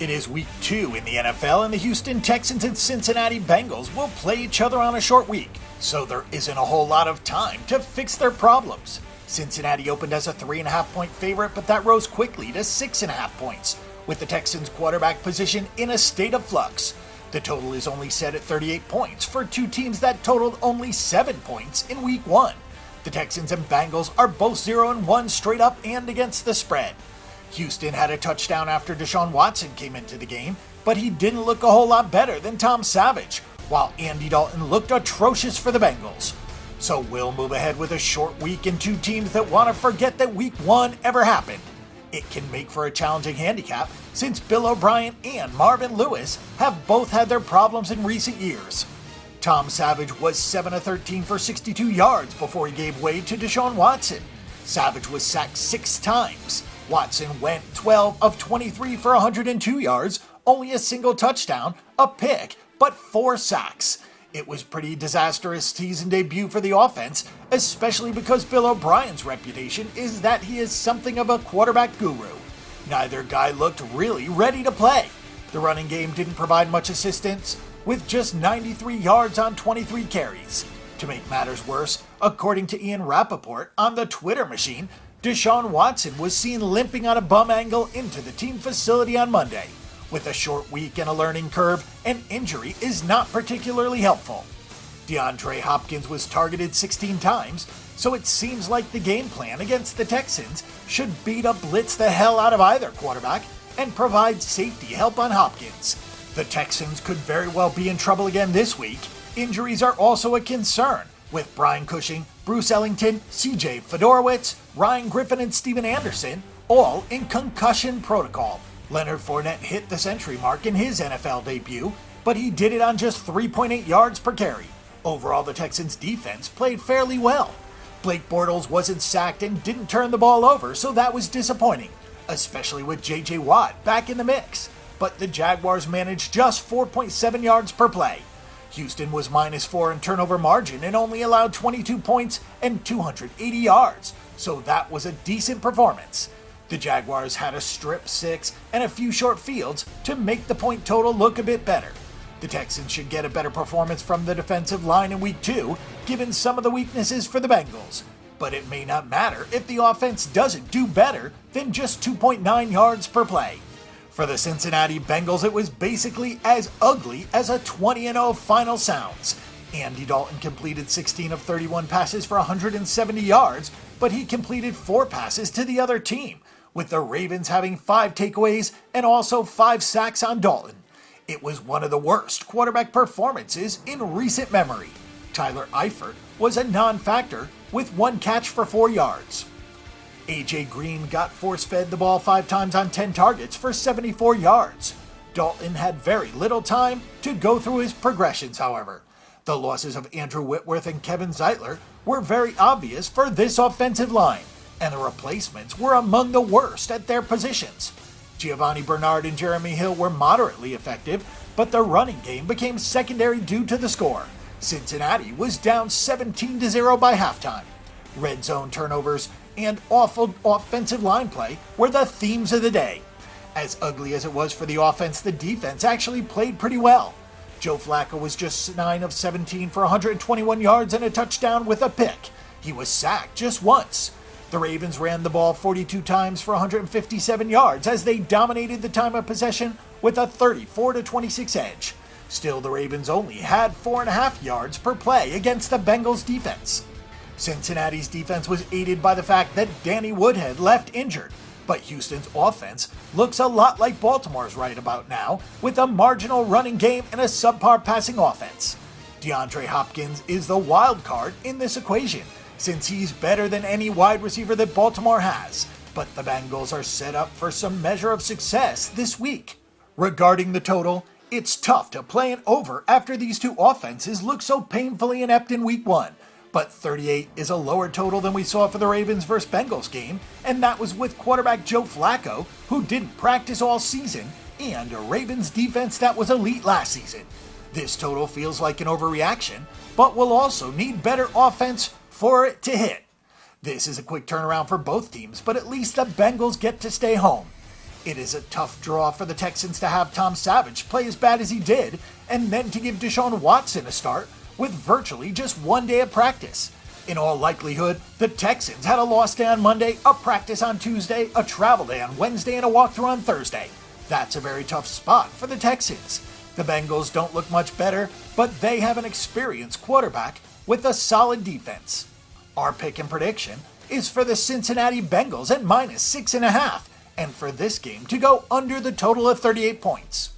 It is week 2 in the NFL, and the Houston Texans and Cincinnati Bengals will play each other on a short week, so there isn't a whole lot of time to fix their problems. Cincinnati opened as a 3.5-point favorite, but that rose quickly to 6.5 points, with the Texans' quarterback position in a state of flux. The total is only set at 38 points for two teams that totaled only 7 points in week 1. The Texans and Bengals are both 0-1 straight up and against the spread. Houston had a touchdown after Deshaun Watson came into the game, but he didn't look a whole lot better than Tom Savage, while Andy Dalton looked atrocious for the Bengals. So we'll move ahead with a short week and two teams that want to forget that week 1 ever happened. It can make for a challenging handicap since Bill O'Brien and Marvin Lewis have both had their problems in recent years. Tom Savage was 7-13 for 62 yards before he gave way to Deshaun Watson. Savage was sacked 6 times. Watson went 12 of 23 for 102 yards, only a single touchdown, a pick, but 4 sacks. It was pretty disastrous season debut for the offense, especially because Bill O'Brien's reputation is that he is something of a quarterback guru. Neither guy looked really ready to play. The running game didn't provide much assistance, with just 93 yards on 23 carries. To make matters worse, according to Ian Rappaport on the Twitter machine, Deshaun Watson was seen limping on a bum angle into the team facility on Monday. With a short week and a learning curve, an injury is not particularly helpful. DeAndre Hopkins was targeted 16 times, so it seems like the game plan against the Texans should be to blitz the hell out of either quarterback and provide safety help on Hopkins. The Texans could very well be in trouble again this week. Injuries are also a concern, with Brian Cushing, Bruce Ellington, CJ Fedorowicz, Ryan Griffin, and Steven Anderson all in concussion protocol. Leonard Fournette hit the century mark in his NFL debut, but he did it on just 3.8 yards per carry. Overall, the Texans' defense played fairly well. Blake Bortles wasn't sacked and didn't turn the ball over, so that was disappointing, especially with J.J. Watt back in the mix. But the Jaguars managed just 4.7 yards per play. Houston was -4 in turnover margin and only allowed 22 points and 280 yards, so that was a decent performance. The Jaguars had a strip 6 and a few short fields to make the point total look a bit better. The Texans should get a better performance from the defensive line in week 2, given some of the weaknesses for the Bengals. But it may not matter if the offense doesn't do better than just 2.9 yards per play. For the Cincinnati Bengals, it was basically as ugly as a 20-0 final sounds. Andy Dalton completed 16 of 31 passes for 170 yards, but he completed 4 passes to the other team, with the Ravens having 5 takeaways and also 5 sacks on Dalton. It was one of the worst quarterback performances in recent memory. Tyler Eifert was a non-factor with 1 catch for 4 yards. A.J. Green got force-fed the ball 5 times on 10 targets for 74 yards. Dalton had very little time to go through his progressions, however. The losses of Andrew Whitworth and Kevin Zeitler were very obvious for this offensive line, and the replacements were among the worst at their positions. Giovanni Bernard and Jeremy Hill were moderately effective, but the running game became secondary due to the score. Cincinnati was down 17-0 by halftime. Red zone turnovers and awful offensive line play were the themes of the day. As ugly as it was for the offense, the defense actually played pretty well. Joe Flacco was just 9 of 17 for 121 yards and a touchdown with a pick. He was sacked just once. The Ravens ran the ball 42 times for 157 yards as they dominated the time of possession with a 34-26 edge. Still, the Ravens only had 4.5 yards per play against the Bengals defense. Cincinnati's defense was aided by the fact that Danny Woodhead left injured, but Houston's offense looks a lot like Baltimore's right about now, with a marginal running game and a subpar passing offense. DeAndre Hopkins is the wild card in this equation, since he's better than any wide receiver that Baltimore has, but the Bengals are set up for some measure of success this week. Regarding the total, it's tough to play an over after these two offenses look so painfully inept in week 1, but 38 is a lower total than we saw for the Ravens vs. Bengals game, and that was with quarterback Joe Flacco, who didn't practice all season, and a Ravens defense that was elite last season. This total feels like an overreaction, but will also need better offense for it to hit. This is a quick turnaround for both teams, but at least the Bengals get to stay home. It is a tough draw for the Texans to have Tom Savage play as bad as he did, and then to give Deshaun Watson a start with virtually just 1 day of practice. In all likelihood, the Texans had a loss day on Monday, a practice on Tuesday, a travel day on Wednesday, and a walkthrough on Thursday. That's a very tough spot for the Texans. The Bengals don't look much better, but they have an experienced quarterback with a solid defense. Our pick and prediction is for the Cincinnati Bengals at -6.5, and for this game to go under the total of 38 points.